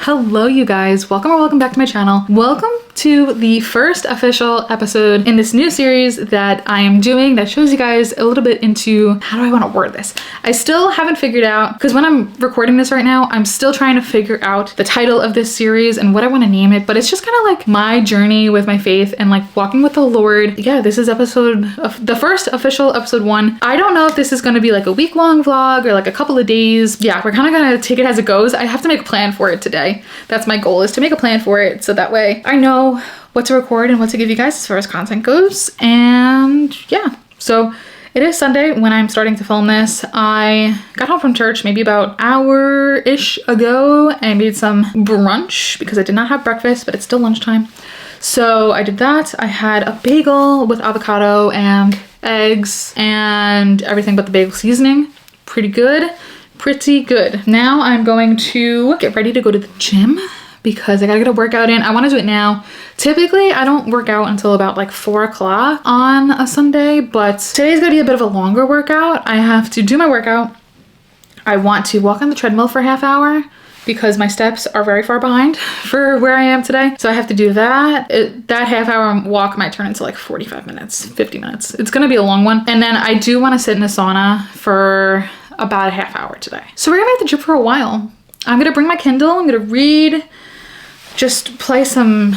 Hello you guys, welcome or welcome back to my channel. Welcome to the first official episode in this new series that I am doing that shows you guys a little bit into, how do I want to word this? I still haven't figured out, because when I'm recording this right now, I'm still trying to figure out the title of this series and what I want to name it, but it's just kind of like my journey with my faith and like walking with the Lord. Yeah, this is the first official episode 1. I don't know if this is going to be like a week-long vlog or like a couple of days. Yeah, we're kind of going to take it as it goes. I have to make a plan for it today. That's my goal, is to make a plan for it so that way I know what to record and what to give you guys as far as content goes. And yeah, so it is Sunday when I'm starting to film this. I got home from church maybe about an hour-ish ago and made some brunch because I did not have breakfast, but it's still lunchtime. So I did that. I had a bagel with avocado and eggs and everything but the bagel seasoning. Pretty good. Now I'm going to get ready to go to the gym because I gotta get a workout in. I want to do it now. Typically, I don't work out until about like 4 o'clock on a Sunday, but today's gonna be a bit of a longer workout. I have to do my workout. I want to walk on the treadmill for a half hour because my steps are very far behind for where I am today. So I have to do that. That half hour walk might turn into like 45 minutes, 50 minutes. It's gonna be a long one. And then I do want to sit in a sauna for about a half hour today. So we're gonna be at the gym for a while. I'm gonna bring my Kindle, I'm gonna read, just play some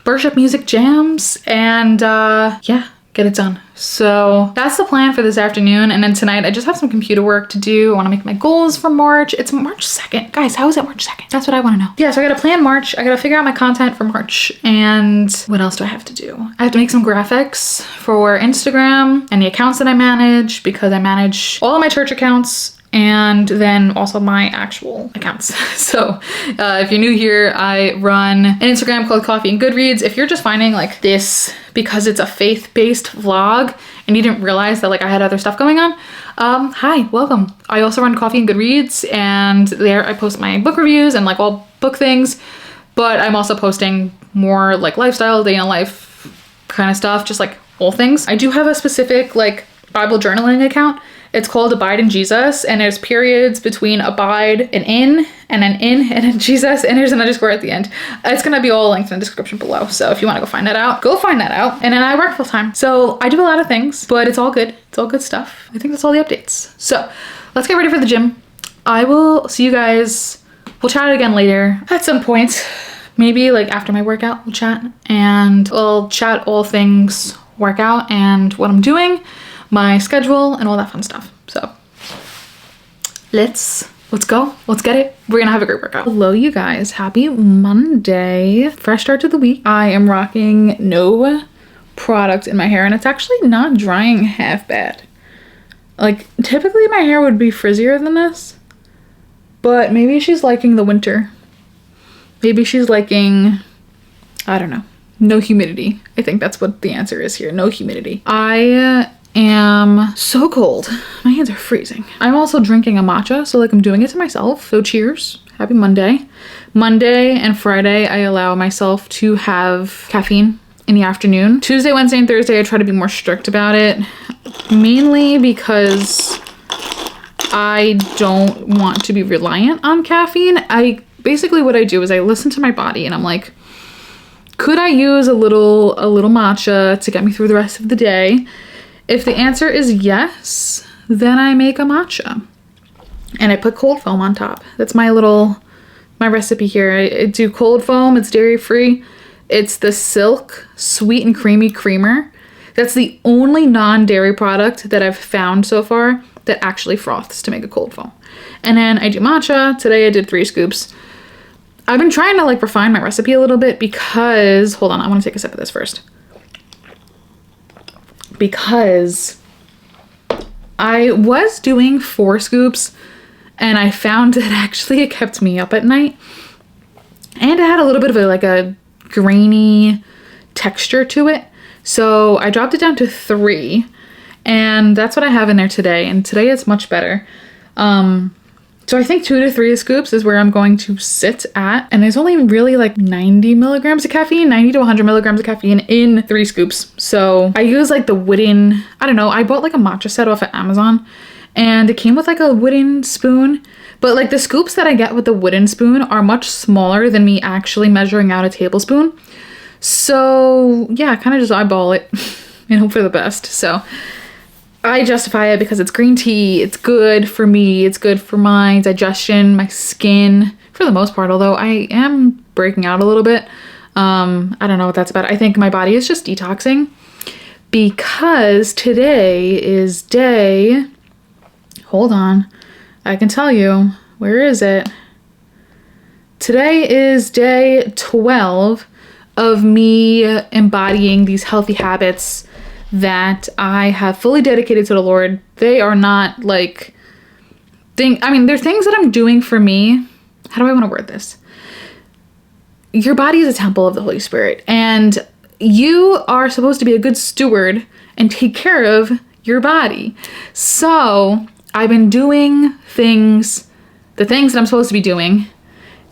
worship music jams, and yeah, get it done. So that's the plan for this afternoon. And then tonight I just have some computer work to do. I wanna make my goals for March. It's March 2nd. Guys, how is it March 2nd? That's what I wanna know. Yeah, so I gotta plan March. I gotta figure out my content for March. And what else do I have to do? I have to make some graphics for Instagram and the accounts that I manage, because I manage all of my church accounts and then also my actual accounts. So if you're new here, I run an Instagram called Coffee and Goodreads. If you're just finding like this because it's a faith-based vlog and you didn't realize that like I had other stuff going on, hi, welcome. I also run Coffee and Goodreads, and there I post my book reviews and like all book things, but I'm also posting more like lifestyle, day in a life kind of stuff, just like all things. I do have a specific like Bible journaling account. It's called Abide in Jesus, and there's periods between abide and in then Jesus, and there's an underscore at the end. It's gonna be all linked in the description below, so if you wanna go find that out, go find that out. And then I work full time, so I do a lot of things, but it's all good. It's all good stuff. I think that's all the updates. So let's get ready for the gym. I will see you guys. We'll chat again later at some point. Maybe like after my workout, we'll chat, and we'll chat all things workout and what I'm doing, my schedule, and all that fun stuff. So let's go. Let's get it. We're gonna have a great workout. Hello you guys, happy Monday. Fresh start to the week. I am rocking no product in my hair, and it's actually not drying half bad. Like typically my hair would be frizzier than this, but maybe she's liking the winter. Maybe she's liking, I don't know, no humidity. I think that's what the answer is here. No humidity. I am so cold. My hands are freezing. I'm also drinking a matcha, so like I'm doing it to myself. So cheers. Happy Monday. Monday and Friday, I allow myself to have caffeine in the afternoon. Tuesday, Wednesday, and Thursday, I try to be more strict about it, mainly because I don't want to be reliant on caffeine. Basically what I do is I listen to my body and I'm like, could I use a little matcha to get me through the rest of the day? If the answer is yes, then I make a matcha and I put cold foam on top. That's my recipe here. I do cold foam. It's dairy free. It's the Silk Sweet and Creamy Creamer. That's the only non-dairy product that I've found so far that actually froths to make a cold foam. And then I do matcha. Today I did 3 scoops. I've been trying to like refine my recipe a little bit because, hold on, I want to take a sip of this first. Because I was doing 4 scoops and I found that actually it kept me up at night, and it had a little bit of a grainy texture to it. So I dropped it down to 3, and that's what I have in there today. And today it's much better. So I think 2 to 3 scoops is where I'm going to sit at. And there's only really like 90 milligrams of caffeine, 90 to 100 milligrams of caffeine in 3 scoops. So I use like the wooden, I don't know, I bought like a matcha set off of Amazon, and it came with like a wooden spoon, But like the scoops that I get with the wooden spoon are much smaller than me actually measuring out a tablespoon. So yeah, I kind of just eyeball it and hope for the best. So I justify it because it's green tea. It's good for me. It's good for my digestion, my skin, for the most part, although I am breaking out a little bit. I don't know what that's about. I think my body is just detoxing because today is day, hold on, I can tell you, where is it? Today is day 12 of me embodying these healthy habits that I have fully dedicated to the Lord. They are not like, they're things that I'm doing for me. How do I want to word this? Your body is a temple of the Holy Spirit, and you are supposed to be a good steward and take care of your body. So I've been doing the things that I'm supposed to be doing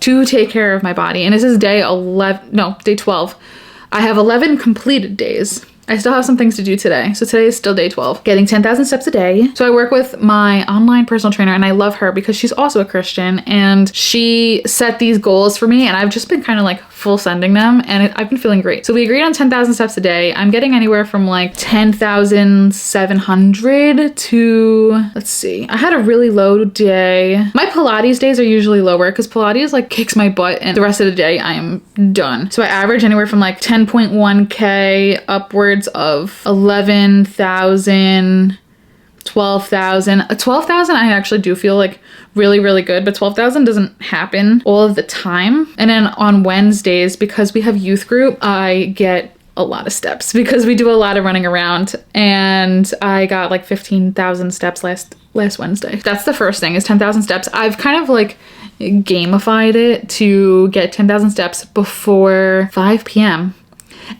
to take care of my body. And this is day 12. I have 11 completed days. I still have some things to do today. So today is still day 12. Getting 10,000 steps a day. So I work with my online personal trainer, and I love her because she's also a Christian, and she set these goals for me, and I've just been kind of like full sending them, and I've been feeling great. So we agreed on 10,000 steps a day. I'm getting anywhere from like 10,700 to, let's see, I had a really low day. My Pilates days are usually lower because Pilates like kicks my butt, and the rest of the day I am done. So I average anywhere from like 10.1K upwards of 11,000, 12,000. 12,000 I actually do feel like really, really good, but 12,000 doesn't happen all of the time. And then on Wednesdays, because we have youth group, I get a lot of steps because we do a lot of running around, and I got like 15,000 steps last Wednesday. That's the first thing, is 10,000 steps. I've kind of like gamified it to get 10,000 steps before 5 p.m.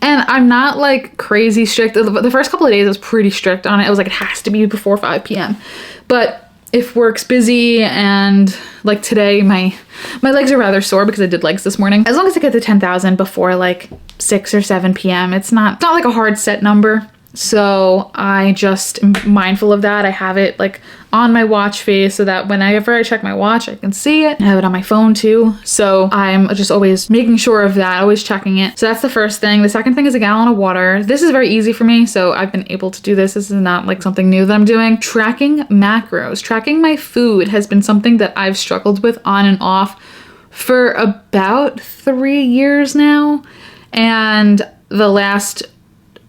And I'm not like crazy strict. The first couple of days I was pretty strict on it. I was like, it has to be before 5 p.m. But if work's busy, and like today my legs are rather sore because I did legs this morning, as long as I get to 10,000 before like 6 or 7 p.m., it's not like a hard set number. So I just am mindful of that. I have it like on my watch face so that whenever I check my watch, I can see it. I have it on my phone too. So I'm just always making sure of that, always checking it. So that's the first thing. The second thing is a gallon of water. This is very easy for me, so I've been able to do this. This is not like something new that I'm doing. Tracking macros, tracking my food has been something that I've struggled with on and off for about 3 years now. And the last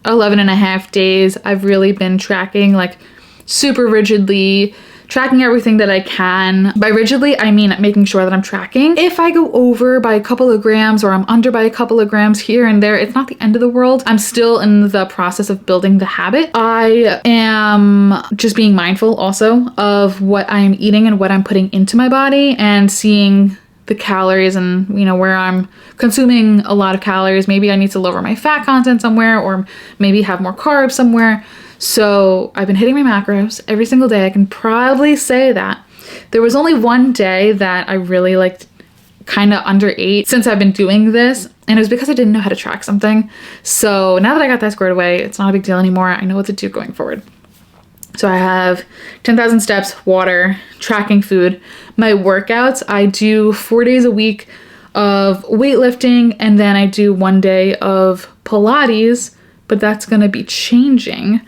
11 and a half days, I've really been tracking, like super rigidly, tracking everything that I can. By rigidly, I mean making sure that I'm tracking. If I go over by a couple of grams or I'm under by a couple of grams here and there, it's not the end of the world. I'm still in the process of building the habit. I am just being mindful also of what I'm eating and what I'm putting into my body, and seeing the calories and, you know, where I'm consuming a lot of calories. Maybe I need to lower my fat content somewhere, or maybe have more carbs somewhere. So I've been hitting my macros every single day. I can probably say that. There was only one day that I really like kind of underate since I've been doing this, and it was because I didn't know how to track something. So now that I got that squared away, it's not a big deal anymore. I know what to do going forward. So I have 10,000 steps, water, tracking food. My workouts, I do 4 days a week of weightlifting, and then I do 1 day of Pilates, but that's gonna be changing.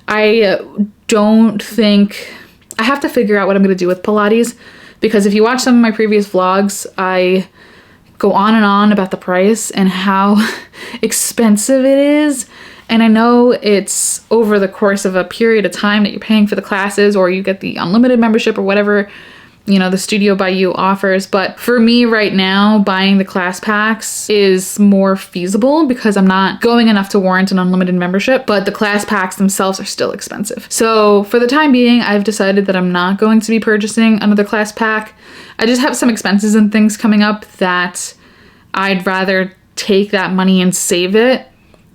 I don't think, I have to figure out what I'm gonna do with Pilates, because if you watch some of my previous vlogs, I go on and on about the price and how expensive it is. And I know it's over the course of a period of time that you're paying for the classes, or you get the unlimited membership or whatever, you know, the Studio by You offers. But for me right now, buying the class packs is more feasible because I'm not going enough to warrant an unlimited membership, but the class packs themselves are still expensive. So for the time being, I've decided that I'm not going to be purchasing another class pack. I just have some expenses and things coming up that I'd rather take that money and save it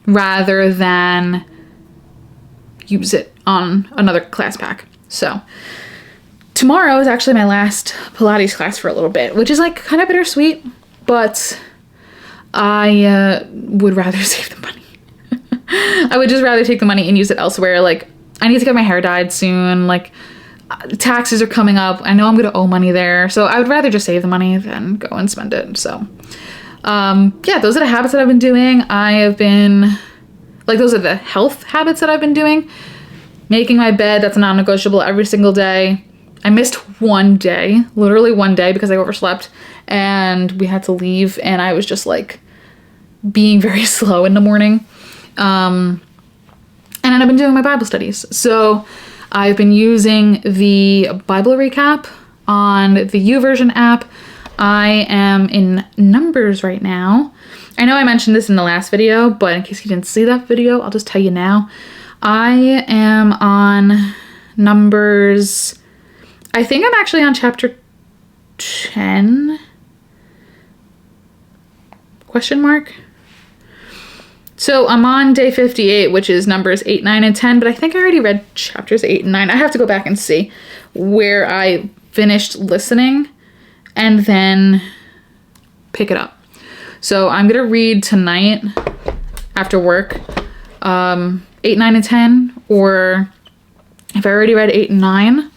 rather than use it on another class pack. So tomorrow is actually my last Pilates class for a little bit, which is like kind of bittersweet, but I would rather save the money. I would just rather take the money and use it elsewhere. Like, I need to get my hair dyed soon. Like, taxes are coming up. I know I'm going to owe money there. So I would rather just save the money than go and spend it. So, yeah, those are the habits that I've been doing. Those are the health habits that I've been doing. Making my bed, that's non-negotiable every single day. I missed one day, literally one day, because I overslept and we had to leave, and I was just like being very slow in the morning. And then I've been doing my Bible studies. So I've been using the Bible recap on the YouVersion app. I am in Numbers right now. I know I mentioned this in the last video, but in case you didn't see that video, I'll just tell you now. I am on Numbers. I think I'm actually on chapter 10? Question mark? So I'm on day 58, which is Numbers 8, 9, and 10, but I think I already read chapters 8 and 9. I have to go back and see where I finished listening and then pick it up. So I'm going to read tonight after work 8, 9, and 10, or if I already read 8 and 9,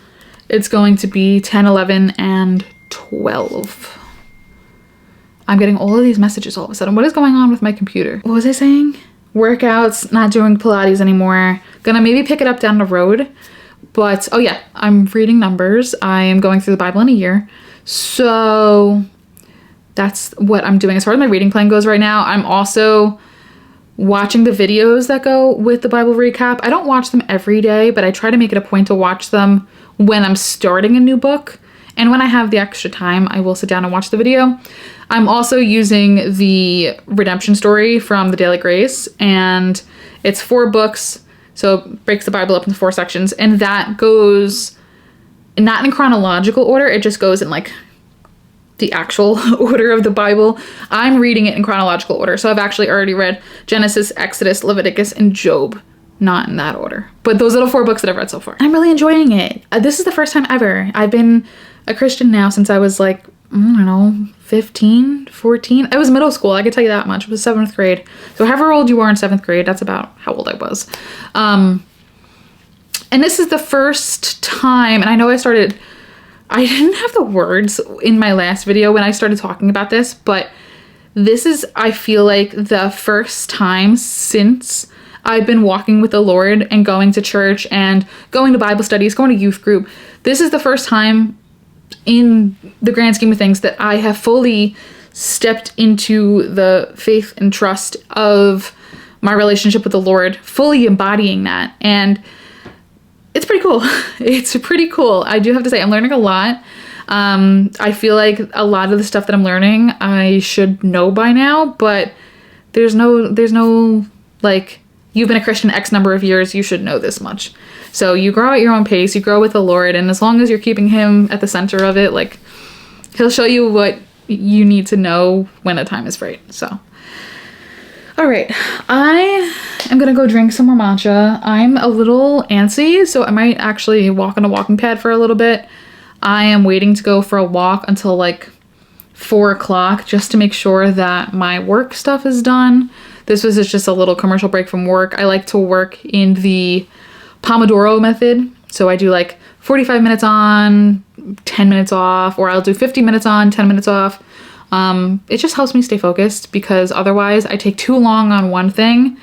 it's going to be 10, 11, and 12. I'm getting all of these messages all of a sudden. What is going on with my computer? What was I saying? Workouts, not doing Pilates anymore. Gonna maybe pick it up down the road. But, oh yeah, I'm reading Numbers. I am going through the Bible in a year. So that's what I'm doing as far as my reading plan goes right now. I'm also watching the videos that go with the Bible recap. I don't watch them every day, but I try to make it a point to watch them when I'm starting a new book. And when I have the extra time, I will sit down and watch the video. I'm also using the redemption story from the Daily Grace, and it's 4 books, so it breaks the Bible up into 4 sections, and that goes not in chronological order, it just goes in like the actual order of the Bible. I'm reading it in chronological order, so I've actually already read Genesis, Exodus, Leviticus, and Job. Not in that order, but those are the 4 books that I've read so far. I'm really enjoying it. This is the first time ever. I've been a Christian now since I was like, I don't know, 15, 14. I was middle school, I could tell you that much. It was 7th grade. So however old you are in 7th grade, that's about how old I was. And this is the first time, and I know I didn't have the words in my last video when I started talking about this, but this is, I feel like, the first time since I've been walking with the Lord and going to church and going to Bible studies, going to youth group. This is the first time in the grand scheme of things that I have fully stepped into the faith and trust of my relationship with the Lord, fully embodying that. And it's pretty cool. It's pretty cool. I do have to say, I'm learning a lot. I feel like a lot of the stuff that I'm learning, I should know by now, but there's no like, you've been a Christian X number of years, you should know this much. So you grow at your own pace, you grow with the Lord, and as long as you're keeping him at the center of it, like, he'll show you what you need to know when the time is right. So, all right, I am gonna go drink some more matcha. I'm a little antsy, so I might actually walk on a walking pad for a little bit. I am waiting to go for a walk until like 4 o'clock just to make sure that my work stuff is done. This was just a little commercial break from work. I like to work in the Pomodoro method. So I do like 45 minutes on, 10 minutes off, or I'll do 50 minutes on, 10 minutes off. It just helps me stay focused, because otherwise I take too long on one thing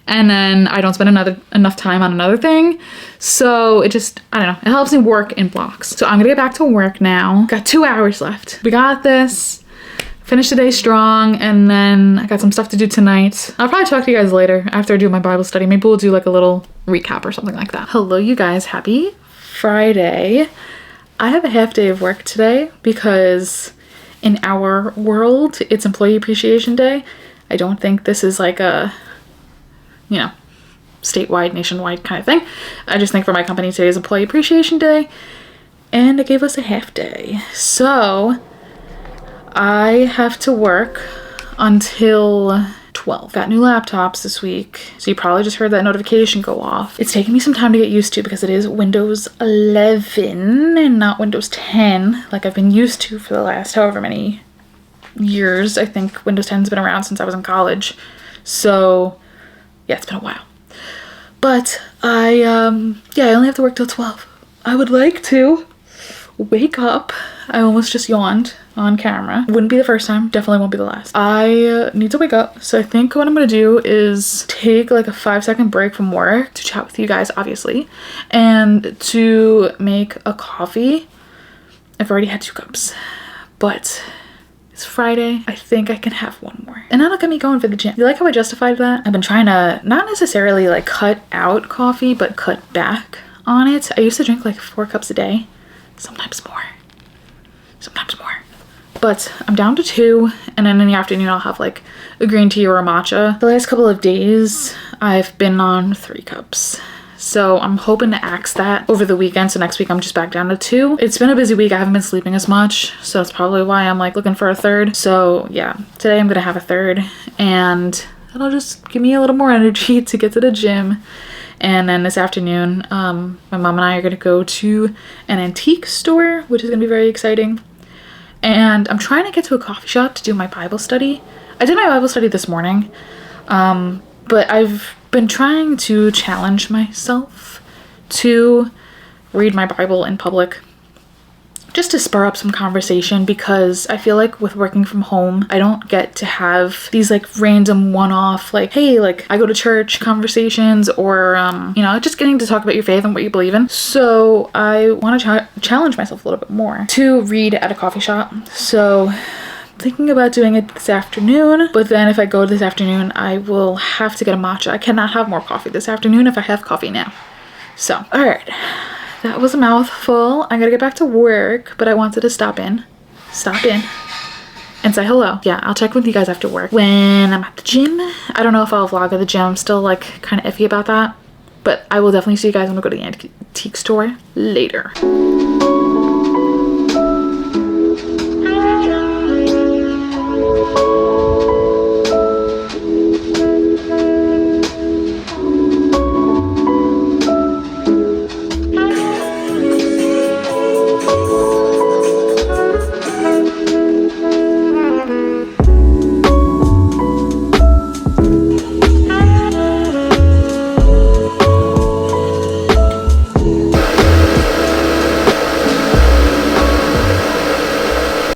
and then I don't spend enough time on another thing. So it just, I don't know, it helps me work in blocks. So I'm gonna get back to work now. Got 2 hours left. We got this. Finish the day strong, and then I got some stuff to do tonight. I'll probably talk to you guys later after I do my Bible study. Maybe we'll do like a little recap or something like that. Hello, you guys. Happy Friday. I have a half day of work today because in our world, it's Employee Appreciation Day. I don't think this is like a, you know, statewide, nationwide kind of thing. I just think for my company, today is Employee Appreciation Day, and it gave us a half day. So I have to work until 12. Got new laptops this week, so you probably just heard that notification go off. It's taking me some time to get used to because it is Windows 11 and not Windows 10 like I've been used to for the last however many years. I think Windows 10's been around since I was in college. So yeah, it's been a while. But I only have to work till 12. I would like to wake up. I almost just yawned on camera. Wouldn't be the first time, definitely won't be the last. I need to wake up, so I think what I'm gonna do is take like a 5-second break from work to chat with you guys, obviously, and to make a coffee. I've already had 2 cups, but it's Friday. I think I can have one more. And that'll get me going for the gym. You like how I justified that? I've been trying to not necessarily like cut out coffee, but cut back on it. I used to drink like 4 cups a day, sometimes more. But I'm down to 2, and then in the afternoon I'll have like a green tea or a matcha. The last couple of days I've been on 3 cups. So I'm hoping to axe that over the weekend. So next week I'm just back down to 2. It's been a busy week. I haven't been sleeping as much. So that's probably why I'm like looking for a 3rd. So yeah, today I'm gonna have a 3rd, and that'll just give me a little more energy to get to the gym. And then this afternoon, my mom and I are gonna go to an antique store, which is gonna be very exciting. And I'm trying to get to a coffee shop to do my Bible study. I did my Bible study this morning, but I've been trying to challenge myself to read my Bible in public, just to spur up some conversation, because I feel like with working from home, I don't get to have these like random one-off like, hey, like I go to church conversations, or you know, just getting to talk about your faith and what you believe in. So I want to challenge myself a little bit more to read at a coffee shop. So thinking about doing it this afternoon, but then if I go this afternoon, I will have to get a matcha. I cannot have more coffee this afternoon if I have coffee now. So, all right. That was a mouthful. I gotta get back to work, but I wanted to stop in and say hello. Yeah, I'll check with you guys after work when I'm at the gym. I don't know if I'll vlog at the gym. I'm still like kind of iffy about that, but I will definitely see you guys when I go to the antique store later.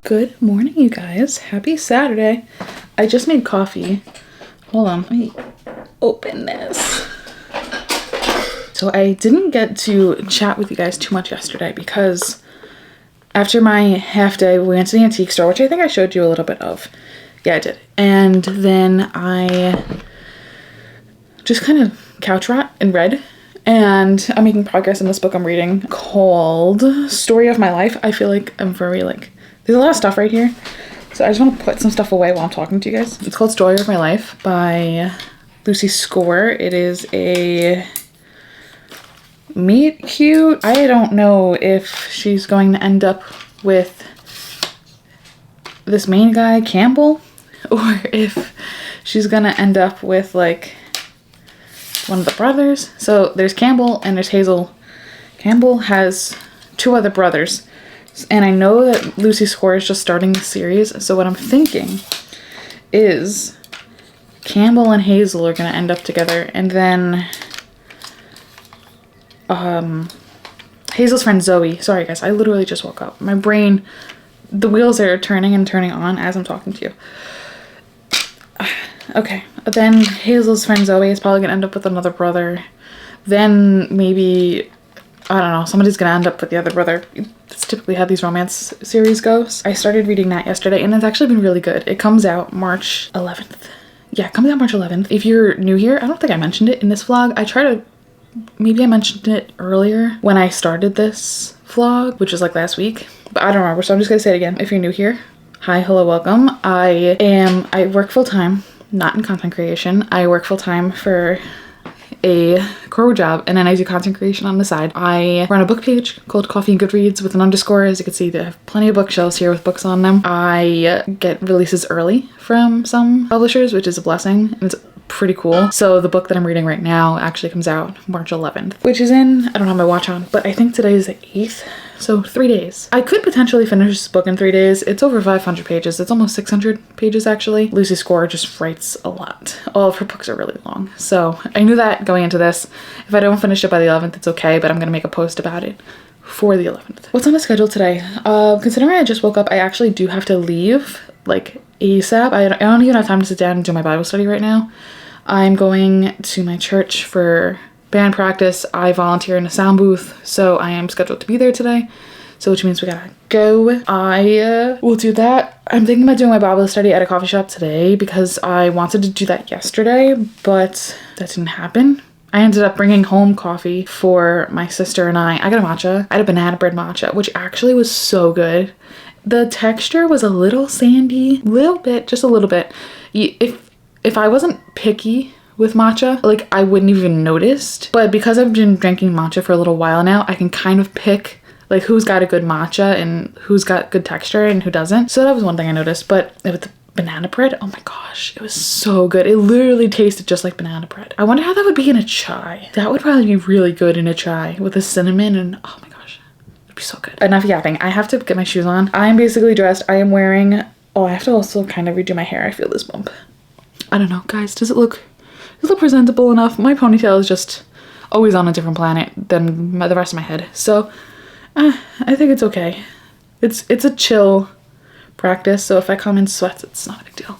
Good morning, you guys. Happy Saturday. I just made coffee. Hold on, let me open this. So I didn't get to chat with you guys too much yesterday because after my half day, we went to the antique store, which I think I showed you a little bit of. Yeah, I did. And then I just kind of couch rat and read. And I'm making progress in this book I'm reading called Story of My Life. I feel like I'm very like, there's a lot of stuff right here. So I just want to put some stuff away while I'm talking to you guys. It's called Story of My Life by Lucy Score. It is a meet cute. I don't know if she's going to end up with this main guy, Campbell, or if she's going to end up with like one of the brothers. So there's Campbell and there's Hazel. Campbell has 2 other brothers. And I know that Lucy Score is just starting the series, so what I'm thinking is Campbell and Hazel are going to end up together, and then Hazel's friend Zoe. Sorry guys, I literally just woke up. My brain, the wheels are turning and turning on as I'm talking to you. Okay, then Hazel's friend Zoe is probably going to end up with another brother. Then maybe, I don't know, somebody's gonna end up with the other brother. That's typically how these romance series goes. I started reading that yesterday and it's actually been really good. It comes out March 11th. Yeah, it comes out March 11th. If you're new here, I don't think I mentioned it in this vlog. Maybe I mentioned it earlier when I started this vlog, which was like last week, but I don't remember, so I'm just gonna say it again. If you're new here, hi, hello, welcome. I work full-time, not in content creation. I work full-time for a core job, and then I do content creation on the side. I run a book page called Coffee and Goodreads with an underscore. As you can see, they have plenty of bookshelves here with books on them. I get releases early from some publishers, which is a blessing, and it's pretty cool. So the book that I'm reading right now actually comes out March 11th, which is in, I don't have my watch on, but I think today is the 8th. So 3 days. I could potentially finish this book in 3 days. It's over 500 pages. It's almost 600 pages actually. Lucy Score just writes a lot. All of her books are really long. So I knew that going into this. If I don't finish it by the 11th, it's okay, but I'm gonna make a post about it for the 11th. What's on the schedule today? Considering I just woke up, I actually do have to leave like ASAP. I don't even have time to sit down and do my Bible study right now. I'm going to my church for band practice. I volunteer in a sound booth, so I am scheduled to be there today. So which means we gotta go. I will do that. I'm thinking about doing my Bible study at a coffee shop today because I wanted to do that yesterday, but that didn't happen. I ended up bringing home coffee for my sister and I. I got a matcha. I had a banana bread matcha, which actually was so good. The texture was a little sandy, just a little bit. If I wasn't picky with matcha, like I wouldn't even noticed. But because I've been drinking matcha for a little while now, I can kind of pick like who's got a good matcha and who's got good texture and who doesn't. So that was one thing I noticed. But with the banana bread, oh my gosh, it was so good. It literally tasted just like banana bread. I wonder how that would be in a chai. That would probably be really good in a chai with the cinnamon and oh my gosh, it'd be so good. Enough yapping. I have to get my shoes on. I'm basically dressed. I am wearing, oh, I have to also kind of redo my hair. I feel this bump. I don't know, guys, does it look presentable enough? My ponytail is just always on a different planet than the rest of my head. So I think it's okay. It's a chill practice, so if I come in sweats, it's not a big deal.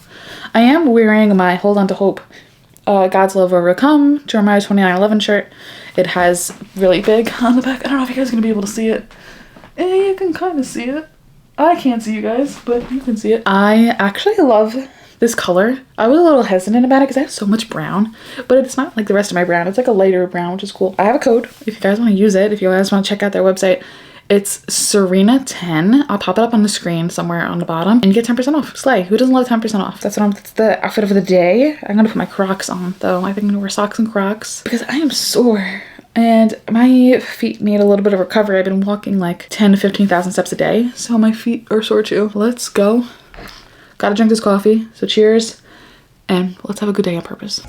I am wearing my Hold On to Hope, God's Love Overcome, Jeremiah 29:11 shirt. It has really big on the back. I don't know if you guys are going to be able to see it. You can kind of see it. I can't see you guys, but you can see it. I actually love this color. I was a little hesitant about it because I have so much brown, but it's not like the rest of my brown. It's like a lighter brown, which is cool. I have a code if you guys want to use it, if you guys want to check out their website. It's Serena10. I'll pop it up on the screen somewhere on the bottom and you get 10% off. Slay. Who doesn't love 10% off? That's the outfit of the day. I'm gonna put my Crocs on though. I think I'm gonna wear socks and Crocs because I am sore and my feet need a little bit of recovery. I've been walking like 10 to 15,000 steps a day, so my feet are sore too. Let's go. Gotta drink this coffee. So cheers and let's have a good day on purpose.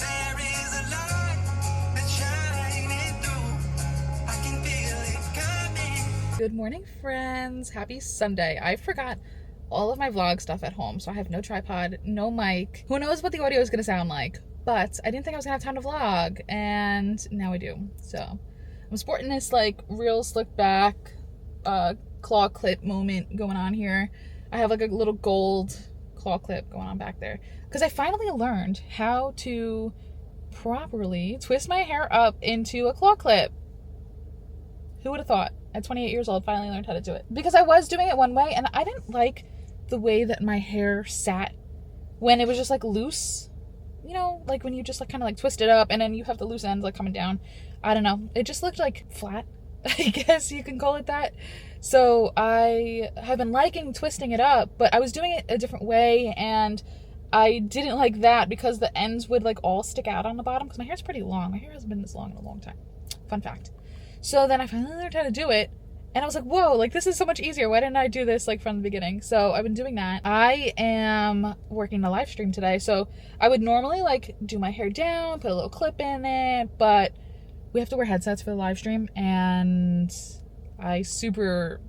Good morning, friends. Happy Sunday. I forgot all of my vlog stuff at home, so I have no tripod, no mic. Who knows what the audio is going to sound like, but I didn't think I was going to have time to vlog, and now I do. So I'm sporting this like real slick back claw clip moment going on here. I have like a little gold claw clip going on back there because I finally learned how to properly twist my hair up into a claw clip. Who would have thought? At 28 years old, finally learned how to do it. Because I was doing it one way, and I didn't like the way that my hair sat when it was just like loose. You know, like when you just like kind of like twist it up, and then you have the loose ends like coming down. I don't know. It just looked like flat, I guess you can call it that. So I have been liking twisting it up, but I was doing it a different way, and I didn't like that because the ends would like all stick out on the bottom, because my hair's pretty long. My hair hasn't been this long in a long time. Fun fact. So then I finally learned how to do it, and I was like, whoa, like this is so much easier. Why didn't I do this like from the beginning? So I've been doing that. I am working the live stream today, so I would normally like do my hair down, put a little clip in it, but we have to wear headsets for the live stream, and I super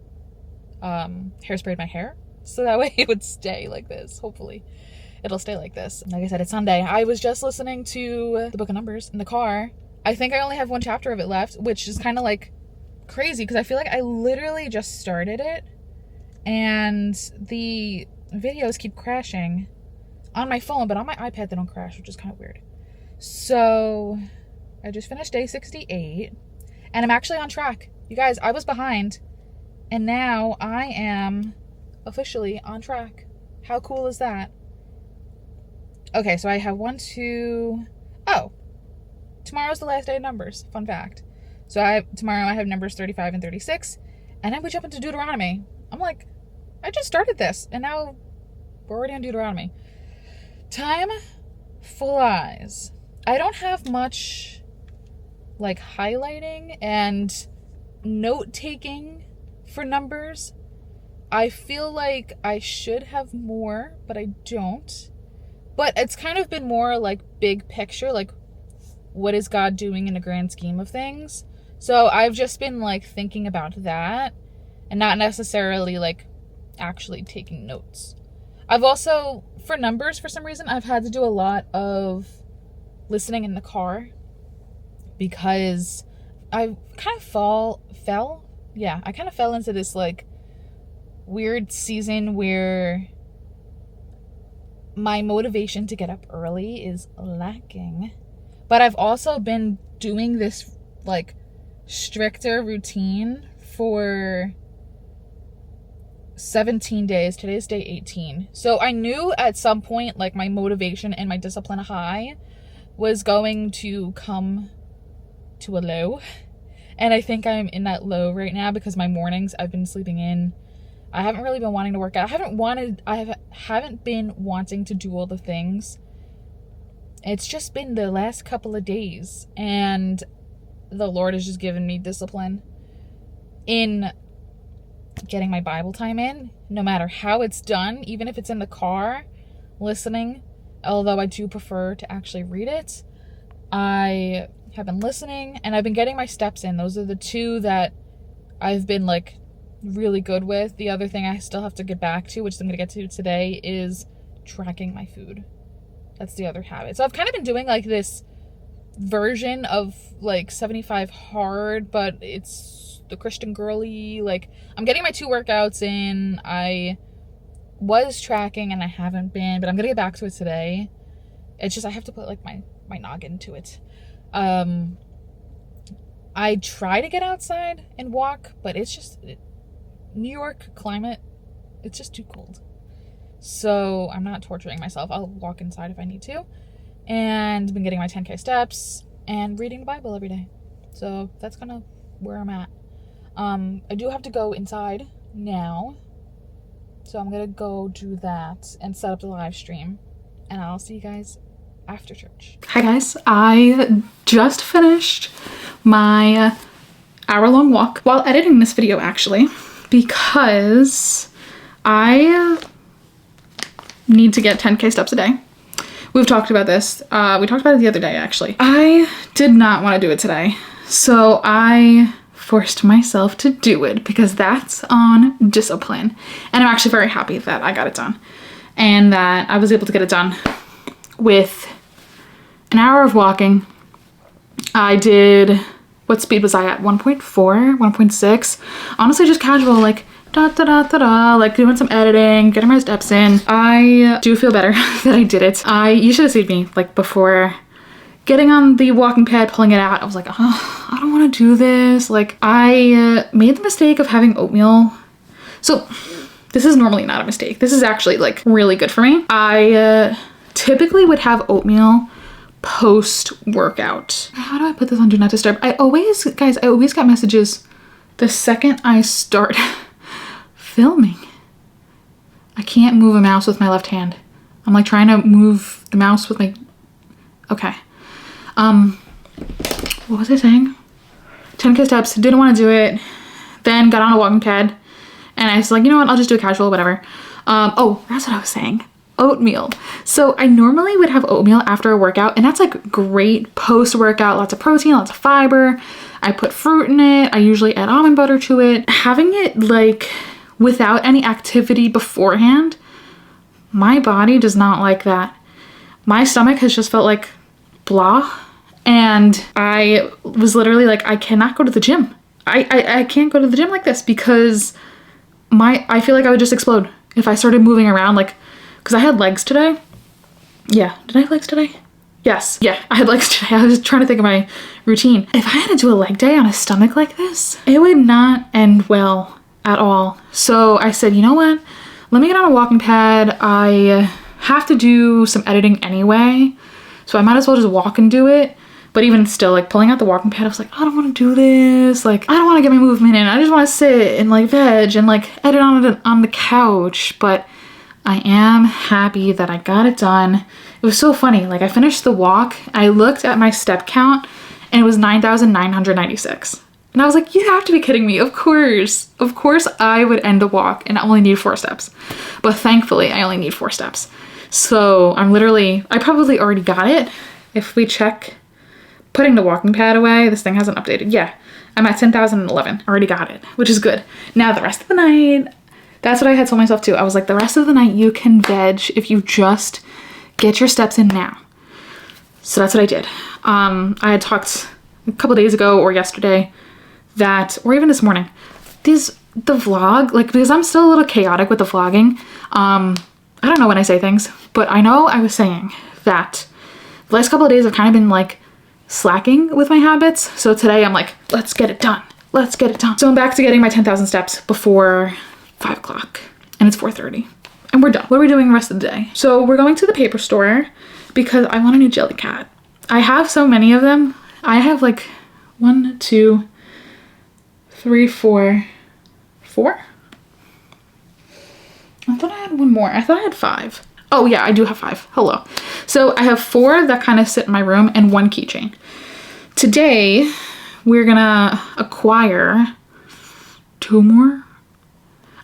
hairsprayed my hair so that way it would stay like this. Hopefully it'll stay like this. Like I said, it's Sunday. I was just listening to the Book of Numbers in the car. I think I only have one chapter of it left, which is kind of like crazy because I feel like I literally just started it and the videos keep crashing on my phone, but on my iPad they don't crash, which is kind of weird. So I just finished day 68 and I'm actually on track. You guys, I was behind and now I am officially on track. How cool is that? Okay, so I have tomorrow's the last day of Numbers. Fun fact. So tomorrow I have Numbers 35 and 36, and then we jump into Deuteronomy. I'm like, I just started this, and now we're already on Deuteronomy. Time flies. I don't have much like highlighting and note-taking for Numbers. I feel like I should have more, but I don't. But it's kind of been more like big picture, like what is God doing in the grand scheme of things? So I've just been like thinking about that and not necessarily like actually taking notes. I've also, for Numbers, for some reason, I've had to do a lot of listening in the car because I kind of fell yeah, I kind of fell into this like weird season where my motivation to get up early is lacking. But I've also been doing this like stricter routine for 17 days. Today's day 18. So I knew at some point like my motivation and my discipline high was going to come to a low. And I think I'm in that low right now because my mornings I've been sleeping in. I haven't really been wanting to work out. I haven't been wanting to do all the things. It's just been the last couple of days, and the Lord has just given me discipline in getting my Bible time in, no matter how it's done, even if it's in the car, listening, although I do prefer to actually read it. I have been listening, and I've been getting my steps in. Those are the two that I've been like really good with. The other thing I still have to get back to, which I'm going to get to today, is tracking my food. That's the other habit. So I've kind of been doing like this version of like 75 hard, but it's the Christian girly. Like, I'm getting my 2 workouts in. I was tracking and I haven't been, but I'm going to get back to it today. It's just I have to put like my noggin to it. I try to get outside and walk, but it's just New York climate, it's just too cold. So I'm not torturing myself. I'll walk inside if I need to. And been getting my 10K steps and reading the Bible every day. So that's kind of where I'm at. I do have to go inside now. So I'm going to go do that and set up the live stream. And I'll see you guys after church. Hi guys, I just finished my hour-long walk while editing this video actually, because I need to get 10K steps a day. We've talked about this. We talked about it the other day actually. I did not want to do it today, so I forced myself to do it because that's on discipline. And I'm actually very happy that I got it done and that I was able to get it done with an hour of walking. I did, what speed was I at? 1.4, 1.6. Honestly, just casual, like like doing some editing, getting my steps in. I do feel better that I did it. You should have seen me like before getting on the walking pad, pulling it out. I was like, oh, I don't want to do this. Like, I made the mistake of having oatmeal. So this is normally not a mistake. This is actually like really good for me. I typically would have oatmeal post-workout. How do I put this on Do Not Disturb? Guys, I always get messages the second I start filming. I can't move a mouse with my left hand. I'm like trying to move the mouse with my... Okay. What was I saying? 10K steps, didn't want to do it. Then got on a walking pad and I was like, you know what, I'll just do a casual, whatever. Oh, that's what I was saying. Oatmeal. So I normally would have oatmeal after a workout, and that's like great post-workout, lots of protein, lots of fiber. I put fruit in it. I usually add almond butter to it. Having it like without any activity beforehand, my body does not like that. My stomach has just felt like blah, and I was literally like, I cannot go to the gym. I can't go to the gym like this because I feel like I would just explode if I started moving around, like, because I had legs today. Yeah, did I have legs today? Yes, yeah, I had legs today. I was trying to think of my routine. If I had to do a leg day on a stomach like this, it would not end well at all. So I said, you know what? Let me get on a walking pad. I have to do some editing anyway, so I might as well just walk and do it. But even still, like pulling out the walking pad, I was like, I don't want to do this. Like, I don't want to get my movement in. I just want to sit and like veg and like edit on the couch. But I am happy that I got it done. It was so funny. Like, I finished the walk. I looked at my step count and it was 9,996. And I was like, you have to be kidding me. Of course I would end the walk and I only need 4 steps. But thankfully I only need 4 steps. So I probably already got it. If we check putting the walking pad away, this thing hasn't updated. Yeah, I'm at 10,011. Already got it, which is good. Now the rest of the night, that's what I had told myself too. I was like, the rest of the night you can veg if you just get your steps in now. So that's what I did. I had talked a couple days ago or yesterday or even this morning, the vlog, like, because I'm still a little chaotic with the vlogging. I don't know when I say things, but I know I was saying that the last couple of days I've kind of been like slacking with my habits. So today I'm like, let's get it done. Let's get it done. So I'm back to getting my 10,000 steps before 5 o'clock and it's 4:30 and we're done. What are we doing the rest of the day? So we're going to the paper store because I want a new Jellycat. I have so many of them. I have like 1, 2, 3, 4. I thought I had one more. I thought I had 5. Oh yeah, I do have 5. Hello. So I have 4 that kind of sit in my room and 1 keychain. Today, we're gonna acquire 2 more.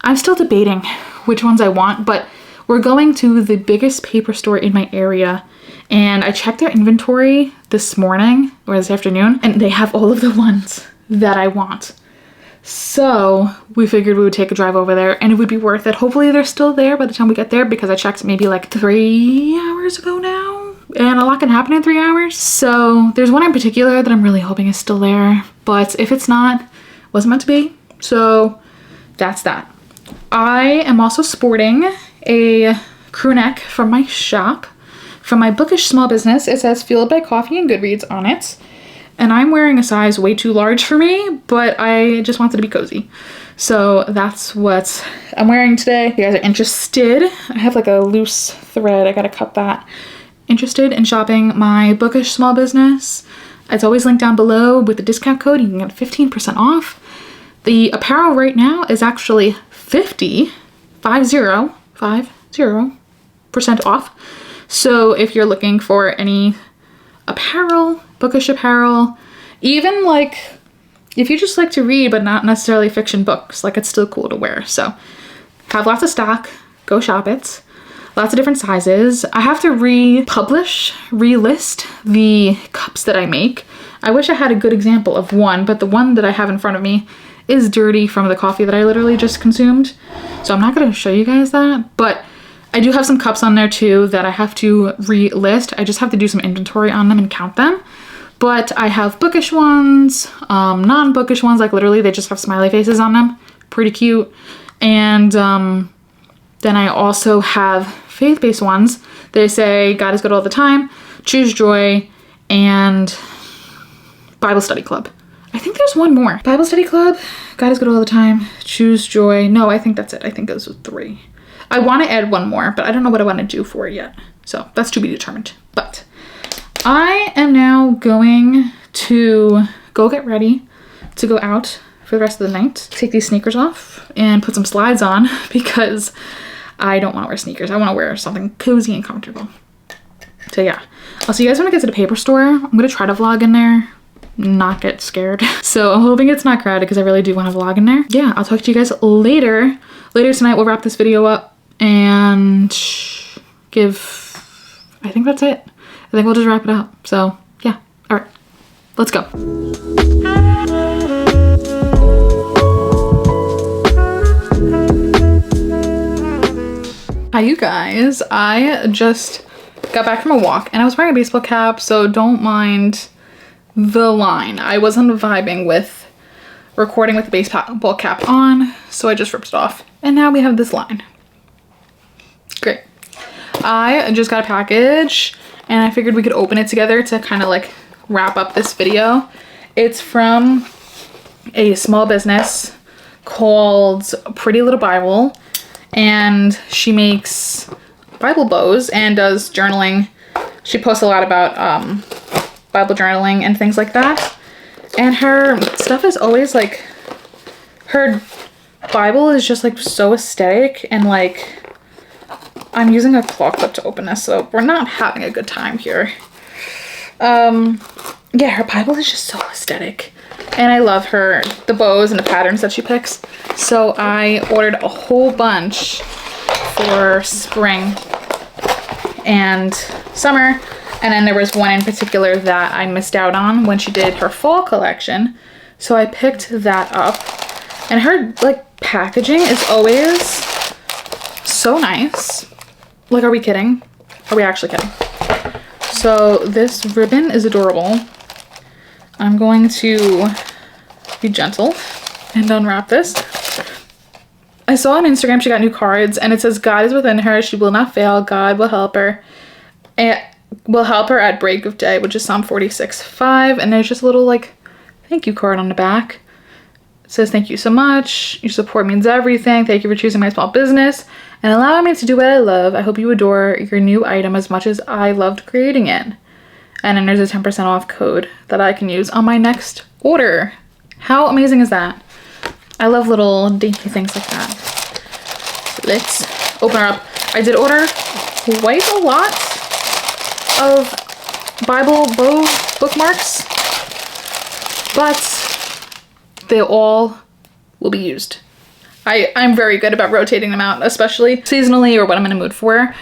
I'm still debating which ones I want, but we're going to the biggest paper store in my area, and I checked their inventory this morning or this afternoon, and they have all of the ones that I want. So we figured we would take a drive over there and it would be worth it. Hopefully they're still there by the time we get there, because I checked maybe like 3 hours ago now, and a lot can happen in 3 hours. So there's one in particular that I'm really hoping is still there, but if it's not, it wasn't meant to be. So that's that. I am also sporting a crew neck from my shop, from my bookish small business. It says Fueled by Coffee and Goodreads on it. And I'm wearing a size way too large for me, but I just wanted to be cozy. So that's what I'm wearing today. If you guys are interested, I have like a loose thread. I gotta cut that. Interested in shopping my bookish small business? It's always linked down below with the discount code. You can get 15% off. The apparel right now is actually 50% off. So if you're looking for any apparel, bookish apparel, even like if you just like to read but not necessarily fiction books, like it's still cool to wear. So have lots of stock, go shop it. Lots of different sizes. I have to relist the cups that I make. I wish I had a good example of one, but the one that I have in front of me is dirty from the coffee that I literally just consumed. So I'm not gonna show you guys that, but I do have some cups on there too that I have to relist. I just have to do some inventory on them and count them. But I have bookish ones, non-bookish ones, like literally they just have smiley faces on them. Pretty cute. And then I also have faith-based ones. They say God is good all the time, Choose Joy, and Bible Study Club. I think there's one more. Bible Study Club, God is good all the time, Choose Joy. No, I think that's it. I think those were 3. I want to add one more, but I don't know what I want to do for it yet. So that's to be determined. But I am now going to go get ready to go out for the rest of the night. Take these sneakers off and put some slides on because I don't want to wear sneakers. I want to wear something cozy and comfortable. So yeah, I'll see you guys when I get to the paper store. I'm going to try to vlog in there, not get scared. So I'm hoping it's not crowded because I really do want to vlog in there. Yeah, I'll talk to you guys later. Later tonight, we'll wrap this video up and I think that's it. I think we'll just wrap it up. So yeah, all right, let's go. Hi you guys, I just got back from a walk and I was wearing a baseball cap, so don't mind the line. I wasn't vibing with recording with the baseball cap on, so I just ripped it off. And now we have this line. Great. I just got a package and I figured we could open it together to kind of like wrap up this video. It's from a small business called Pretty Little Bible, and she makes Bible bows and does journaling. She posts a lot about Bible journaling and things like that. And her stuff is always like, her Bible is just like so aesthetic, and like, I'm using a claw clip to open this, so we're not having a good time here. Yeah, her Bible is just so aesthetic. And I love the bows and the patterns that she picks. So I ordered a whole bunch for spring and summer. And then there was one in particular that I missed out on when she did her fall collection. So I picked that up. And her like packaging is always so nice. Like, are we kidding? Are we actually kidding? So this ribbon is adorable. I'm going to be gentle and unwrap this. I saw on Instagram she got new cards and it says God is within her, she will not fail, God will help her. And will help her at break of day, which is Psalm 46:5. And there's just a little like thank you card on the back. It says, thank you so much. Your support means everything. Thank you for choosing my small business and allowing me to do what I love. I hope you adore your new item as much as I loved creating it. And then there's a 10% off code that I can use on my next order. How amazing is that? I love little dainty things like that. So let's open her up. I did order quite a lot of Bible bow bookmarks, but they all will be used. I'm very good about rotating them out, especially seasonally or what I'm in a mood for,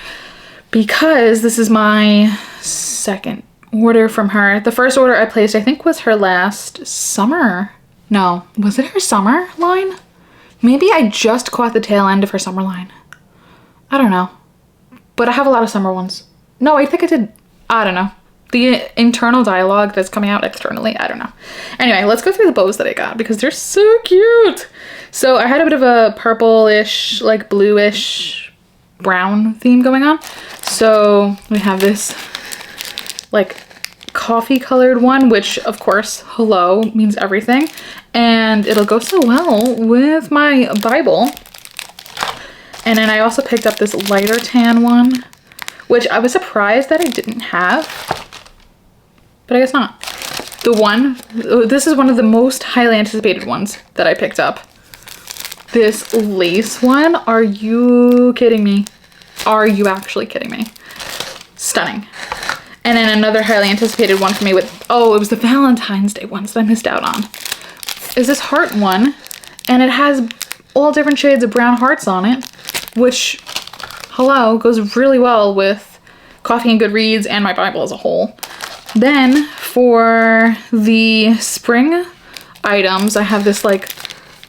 because this is my second order from her. The first order I placed, I think, was her last summer. No, was it her summer line? Maybe I just caught the tail end of her summer line. I don't know. But I have a lot of summer ones. No, I think I did, I don't know. The internal dialogue that's coming out externally, I don't know. Anyway, let's go through the bows that I got because they're so cute. So I had a bit of a purplish, like bluish, brown theme going on. So we have this like coffee colored one, which of course, hello means everything. And it'll go so well with my Bible. And then I also picked up this lighter tan one, which I was surprised that I didn't have. But I guess not. This is one of the most highly anticipated ones that I picked up. This lace one, are you kidding me? Are you actually kidding me? Stunning. And then another highly anticipated one for me with, oh, it was the Valentine's Day ones that I missed out on. Is this heart one, and it has all different shades of brown hearts on it, which, hello, goes really well with Coffee and Good Reads and my Bible as a whole. Then for the spring items, I have this like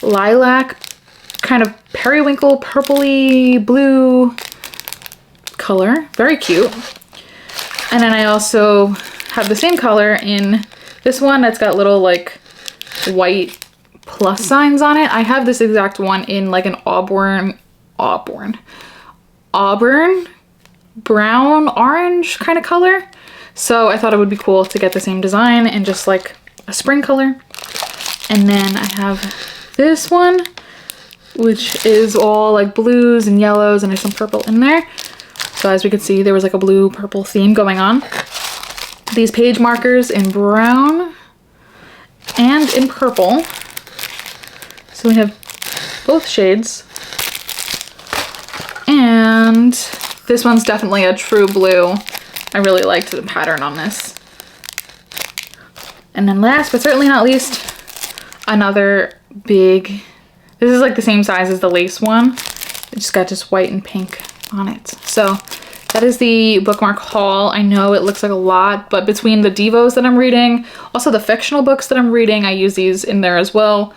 lilac kind of periwinkle purpley blue color. Very cute. And then I also have the same color in this one that's got little like white plus signs on it. I have this exact one in like an auburn, brown, orange kind of color. So I thought it would be cool to get the same design and just like a spring color. And then I have this one, which is all like blues and yellows and there's some purple in there. So as we could see, there was like a blue purple theme going on. These page markers in brown and in purple. So we have both shades. And this one's definitely a true blue. I really liked the pattern on this. And then last but certainly not least, another big, this is like the same size as the lace one. It just got just white and pink on it. So that is the bookmark haul. I know it looks like a lot, but between the Devos that I'm reading, also the fictional books that I'm reading, I use these in there as well.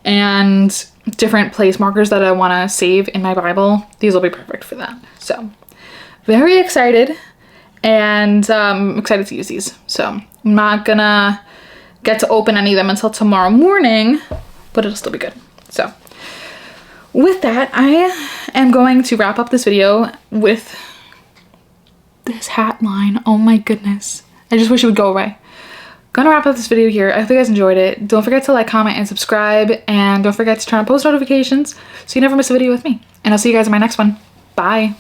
And different place markers that I want to save in my Bible, these will be perfect for that. So very excited. And excited to use these. So I'm not gonna get to open any of them until tomorrow morning, but it'll still be good. So with that, I am going to wrap up this video with this hat line. Oh my goodness. I just wish it would go away. Gonna wrap up this video here. I hope you guys enjoyed it. Don't forget to like, comment, and subscribe. And don't forget to turn on post notifications so you never miss a video with me. And I'll see you guys in my next one. Bye.